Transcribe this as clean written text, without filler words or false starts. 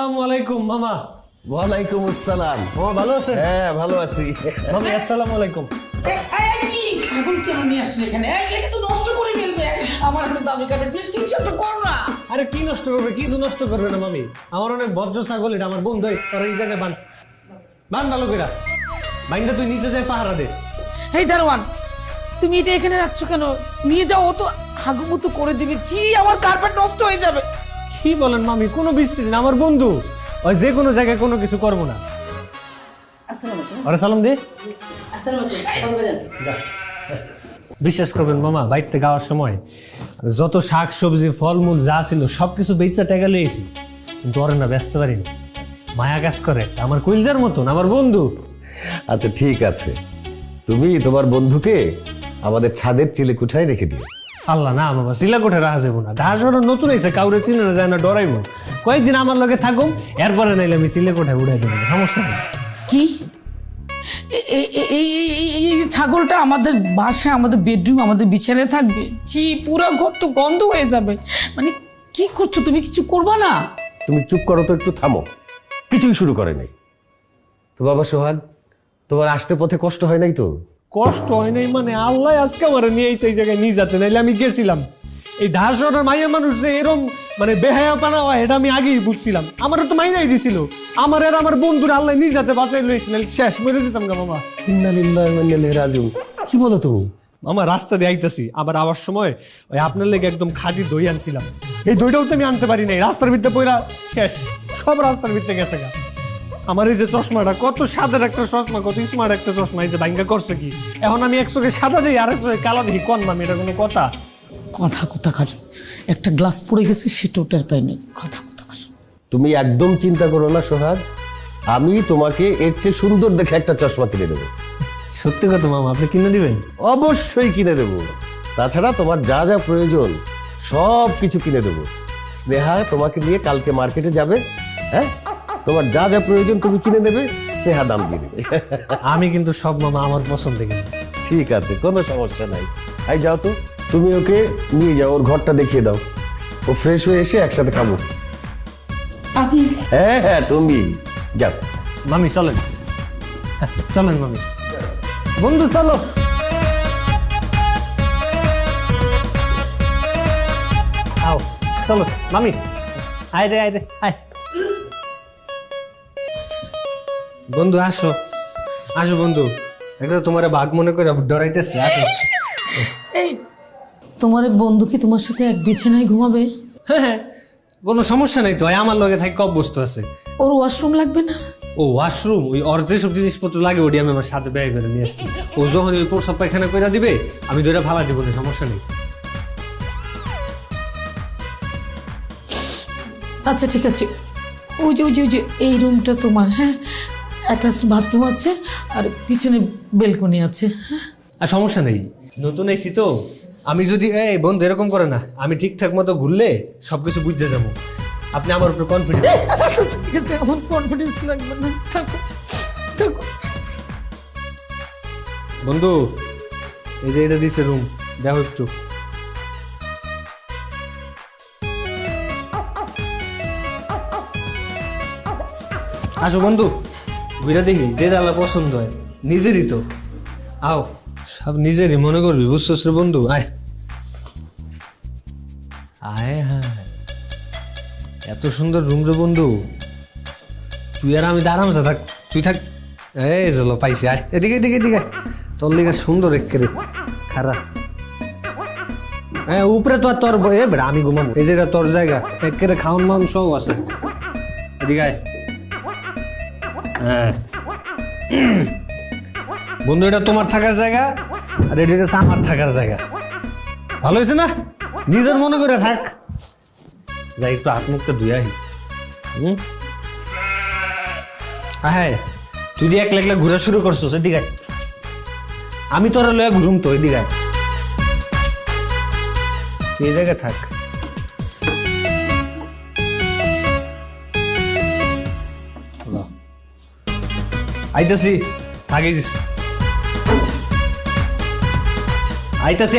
আসসালামু আলাইকুম মামা। ওয়ালাইকুম আসসালাম। মামা ভালো আছেন? হ্যাঁ ভালো আছি। মামি আসসালামু আলাইকুম। ছাগল কেন নিয়ে আসলে এখানে? এটা তো নষ্ট করে ফেলবে। আমার তো দামি কাপড়, প্লিজ কিছু একটা করো না। আরে কি নষ্ট করবে? কিছু নষ্ট করবে না মামি। আমার অনেক ভদ্র ছাগল, এটা আমার বন্ধু। তোর এই জায়গায় বান ভালো করে বাইন্দা তুই নিচে যাই পাহারা দে। এই দারোয়ান, তুমি এটা এখানে রাখছো কেন? নিয়ে যাও, ও তো হাগুমুতু করে দিবে। জি, আমার কার্পেট নষ্ট হয়ে যাবে। কি বলেন মামি? কোনো বিশ্রী না, আমার বন্ধু। ওই যে কোনো জায়গায় কোনো কিছু করবো না। আরে সালাম দে। বিশ্বাস করবেন মামা, বাইর থেকে যাওয়ার সময় যত শাক সবজি ফলমূল যা ছিল সবকিছু বেচা টাকা লইয়েছি, কিন্তু ওরে না ব্যস্ত পারিনি। মায়া কাজ করে আমার কুইলজার মতন, আমার বন্ধু। আচ্ছা ঠিক আছে, তুমি তোমার বন্ধুকে আমাদের ছাদের চিলেকুঠায় রেখে দিও। আল্লাহ না বাবা, চিলাকোঠে রাখা যাবো না। ঢাকা শহরে নতুন এসে কাউরে চিনে না যায় না, ডরাইবো। কয়েকদিন আমার লগে থাকুম, এরপরে নাইলে আমি চিলেকোঠায় উড়াই দেবো, সমস্যা নেই। কি এই ছাগলটা আমাদের বাসায়, আমাদের বেডরুম, আমাদের বিছানায় থাকবে? জি, পুরো ঘর তো গন্ধ হয়ে যাবে। মানে কি করছো তুমি? কিছু করবা না? তুমি চুপ করো তো, একটু থামো। কিছুই শুরু করে নাই তো বাবা সোহাগ, তোমার আসতে পথে কষ্ট হয় নাই তো? কষ্ট হয় নাই মানে আল্লাহ আজকে আমার নিয়ে এই জায়গায় নিয়ে যেতে, নাইলে আমি গেছিলাম। এই ঢাকা শহরের মাইয়া মানুষ যে এরম মানে বেহায়া পানা হয়, এটা আমি আগেই বুঝছিলাম। আমার তো মাইনাই দিছিল, আমার আর আমার বন্ধুর আল্লাহ নিয়ে যেতে বাঁচাই লইছিল, শেষ মরে যেতাম গা মামা। ইন্না লিল্লাহি ওয়া ইন্না ইলাইহি রাজিউন। কি বলো তুমি? মামা রাস্তা দিয়ে আইতাছি, আবার আবার সময় ওই আপনার লেগে একদম খাঁটি দই আনছিলাম। এই দইটাও তো আমি আনতে পারি নাই, রাস্তার ভিতরে পয়রা শেষ, সব রাস্তার ভিতরে গেছে গা। আমার এই যে চশমাটা, কত সাদের একটা চশমা, কত স্মার্ট একটা চশমা, এই যে ভাঙ্গা করছে কি? এখন আমি এক চোখে সাদা দিই, আরেক চোখে কালা দেখি। কোন মামি, এটা কোনো কথা? কথা কাজ। একটা গ্লাস পড়ে গেছে, সেটা ওটার পাইনি। কথা কাজ। তুমি একদম চিন্তা করো না সোহাগ, আমি তোমাকে এর চেয়ে সুন্দর দেখে একটা চশমা কিনে দেবো। সত্যি কথা মামা, আপনি কিনে দিবেন? অবশ্যই কিনে দেবো। তাছাড়া তোমার যা যা প্রয়োজন সব কিছু কিনে দেবো। স্নেহা তোমাকে নিয়ে কালকে মার্কেটে যাবে, হ্যাঁ? তোমার যা যা প্রয়োজন তুমি কিনে নেবে, স্নেহা দাম দিয়ে দেবে। আমি কিন্তু সব মামা আমার পছন্দ কিনে। ঠিক আছে, কোনো সমস্যা নাই। এই যাও তো, তুমি ওকে নিয়ে যাও, ওর ঘরটা দেখিয়ে দাও। ও ফ্রেশ হয়ে এসে একসাথে খাবো। আমি হ্যাঁ হ্যাঁ, তুমি যাও। মামি চলেন, চলেন মামি, বন্ধু চলো। আও চলো মামি, আয় রে আয়। বন্ধু আসো আসো বন্ধু, একটা তোমার ভাগ মনে করে ডরাইতেছি, আসো। এই তোমার বন্ধু কি তোমার সাথে এক বিছানায় ঘুমাবে? হ্যাঁ, কোনো সমস্যা নাই তো, আমার লগে থাকি কব বস্তু আছে। ওর ওয়াশরুম লাগবে না? ও ওয়াশরুম, ওই ওর যেসব জিনিসপত্র লাগে ওটি আমি আমার সাথে ব্যয় করে নিয়ে আসছি। ও যখন ওই প্রস্রাব পায়খানা করে দিবে, আমি দুইটা ভাড়া দিব না, সমস্যা নেই। আচ্ছা ঠিক আছে, ওই যে এই রুমটা তোমার, হ্যাঁ? অ্যাটাচড বাথরুম আছে আর পিছনে বেলকনি আছে। আর সমস্যা নেই, নতুন এসি তো। আমি যদি এই বন্ধু এরকম করে না, আমি ঠিকঠাক মতো ঘুরলে সবকিছু বুঝতে যাবো। আপনি আমার উপর কনফিডেন্ট। ঠিক আছে, আমার কনফিডেন্স লাগবে না, থাকো। বন্ধু এই যে এটা দিছে রুম, দেখো একটু। আসো বন্ধু, ঘুরে দেখি যে ডালা পছন্দ হয়, নিজেরই তো। আও, সব নিজেরই মনে করবি, বুঝছস রে বন্ধু? আয় আয়, হ্যাঁ, এত সুন্দর রুম রে বন্ধু। তুই আর আমি আরামসে থাক, তুই থাক। এই চলো পাইছি, আয় এদিকে এদিকে এদিকে। তোর লিগা সুন্দর একেবারে খারাপ। হ্যাঁ উপরে তো আর তোর আমি ঘুমাবো, এই যেটা তোর জায়গা, একেবারে খাওয়ান মাউন সব আছে। এদিকে আয়। হ্যাঁ বন্ধু, এটা তোমার থাকার জায়গা আর এটা হচ্ছে আমার থাকার জায়গা। ভালো হয়েছে না? নিজের মনে করে থাক। যাই একটু হাত মুখটা ধুয়ে আহি। হ্যাঁ, তুই দিয়ে একলা একলা ঘুরা শুরু করছো, এদিকে আমি তোরা লয়া ঘুরুম তো, এদিকে এই জায়গায় থাক। আইতাছি, থাকিস। আইতাছি